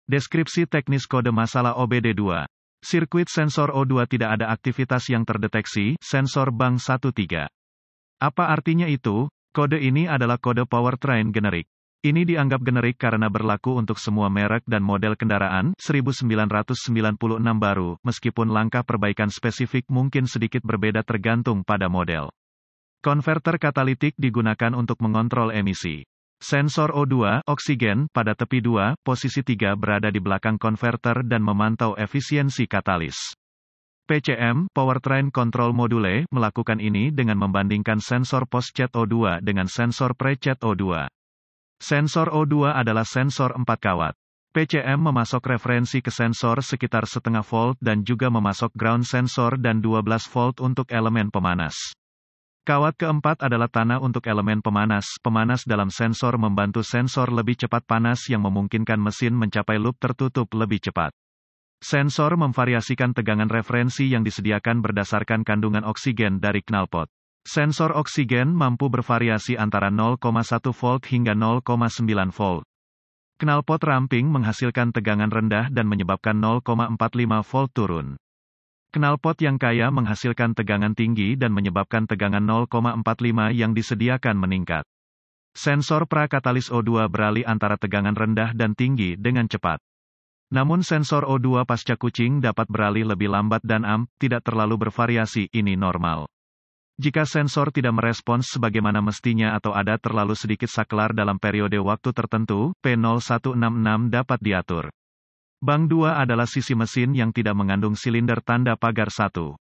Deskripsi teknis kode masalah OBD2. Sirkuit sensor O2 tidak ada aktivitas yang terdeteksi, sensor bank 13. Apa artinya itu? Kode ini adalah kode powertrain generik. Ini dianggap generik karena berlaku untuk semua merek dan model kendaraan, 1996 baru, meskipun langkah perbaikan spesifik mungkin sedikit berbeda tergantung pada model. Konverter katalitik digunakan untuk mengontrol emisi. Sensor O2, oksigen, pada tepi 2, posisi 3 berada di belakang konverter dan memantau efisiensi katalis. PCM, Powertrain Control Module, melakukan ini dengan membandingkan sensor post-cat O2 dengan sensor pre-cat O2. Sensor O2 adalah sensor 4 kawat. PCM memasok referensi ke sensor sekitar setengah volt dan juga memasok ground sensor dan 12 volt untuk elemen pemanas. Kawat keempat adalah tanah untuk elemen pemanas. Pemanas dalam sensor membantu sensor lebih cepat panas yang memungkinkan mesin mencapai loop tertutup lebih cepat. Sensor memvariasikan tegangan referensi yang disediakan berdasarkan kandungan oksigen dari knalpot. Sensor oksigen mampu bervariasi antara 0,1 volt hingga 0,9 volt. Knalpot ramping menghasilkan tegangan rendah dan menyebabkan 0,45 volt turun. Knalpot yang kaya menghasilkan tegangan tinggi dan menyebabkan tegangan 0,45 yang disediakan meningkat. Sensor prakatalis O2 beralih antara tegangan rendah dan tinggi dengan cepat. Namun sensor O2 pasca kucing dapat beralih lebih lambat dan tidak terlalu bervariasi, ini normal. Jika sensor tidak merespons sebagaimana mestinya atau ada terlalu sedikit saklar dalam periode waktu tertentu, P0166 dapat diatur. Bank 2 adalah sisi mesin yang tidak mengandung silinder tanda pagar 1.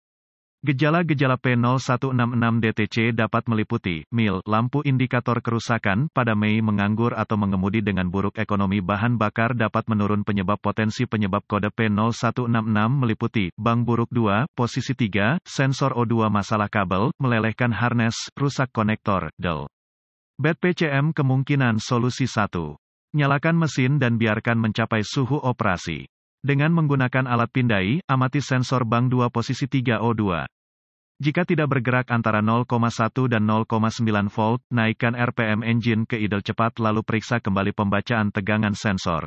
Gejala-gejala P0166DTC dapat meliputi, lampu indikator kerusakan, pada Mei menganggur atau mengemudi dengan buruk ekonomi bahan bakar dapat menurun penyebab potensi penyebab kode P0166 meliputi, bank buruk 2, posisi 3, sensor O2 masalah kabel, melelehkan harness, rusak konektor, del. Bad PCM kemungkinan solusi 1. Nyalakan mesin dan biarkan mencapai suhu operasi. Dengan menggunakan alat pindai, amati sensor bank 2 posisi 3 O2. Jika tidak bergerak antara 0,1 dan 0,9 volt, naikkan RPM engine ke idle cepat lalu periksa kembali pembacaan tegangan sensor.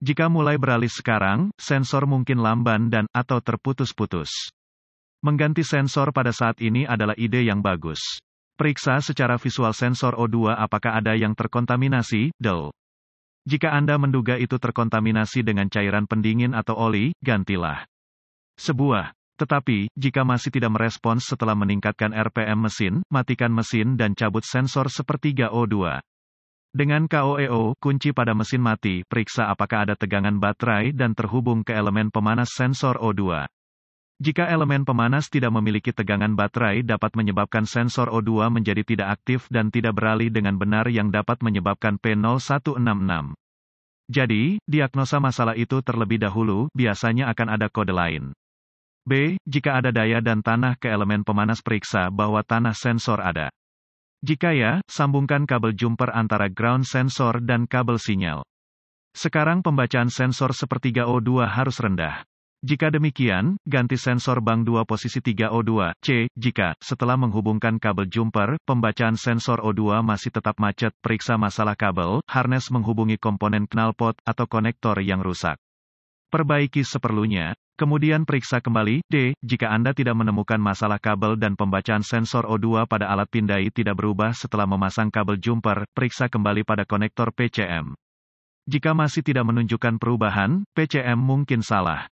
Jika mulai beralih sekarang, sensor mungkin lamban dan atau terputus-putus. Mengganti sensor pada saat ini adalah ide yang bagus. Periksa secara visual sensor O2 apakah ada yang terkontaminasi, del. Jika Anda menduga itu terkontaminasi dengan cairan pendingin atau oli, gantilah. Tetapi, jika masih tidak merespons setelah meningkatkan RPM mesin, matikan mesin dan cabut sensor sepertiga O2. Dengan KOEO, kunci pada mesin mati, periksa apakah ada tegangan baterai dan terhubung ke elemen pemanas sensor O2. Jika elemen pemanas tidak memiliki tegangan baterai dapat menyebabkan sensor O2 menjadi tidak aktif dan tidak beralih dengan benar yang dapat menyebabkan P0166. Jadi, diagnosa masalah itu terlebih dahulu, biasanya akan ada kode lain. B. Jika ada daya dan tanah ke elemen pemanas periksa bahwa tanah sensor ada. Jika ya, sambungkan kabel jumper antara ground sensor dan kabel sinyal. Sekarang pembacaan sensor sepertiga O2 harus rendah. Jika demikian, ganti sensor bank 2 posisi 3 O2, C. Jika, setelah menghubungkan kabel jumper, pembacaan sensor O2 masih tetap macet, periksa masalah kabel, harness menghubungi komponen knalpot, atau konektor yang rusak. Perbaiki seperlunya, kemudian periksa kembali, D. Jika Anda tidak menemukan masalah kabel dan pembacaan sensor O2 pada alat pindai tidak berubah setelah memasang kabel jumper, periksa kembali pada konektor PCM. Jika masih tidak menunjukkan perubahan, PCM mungkin salah.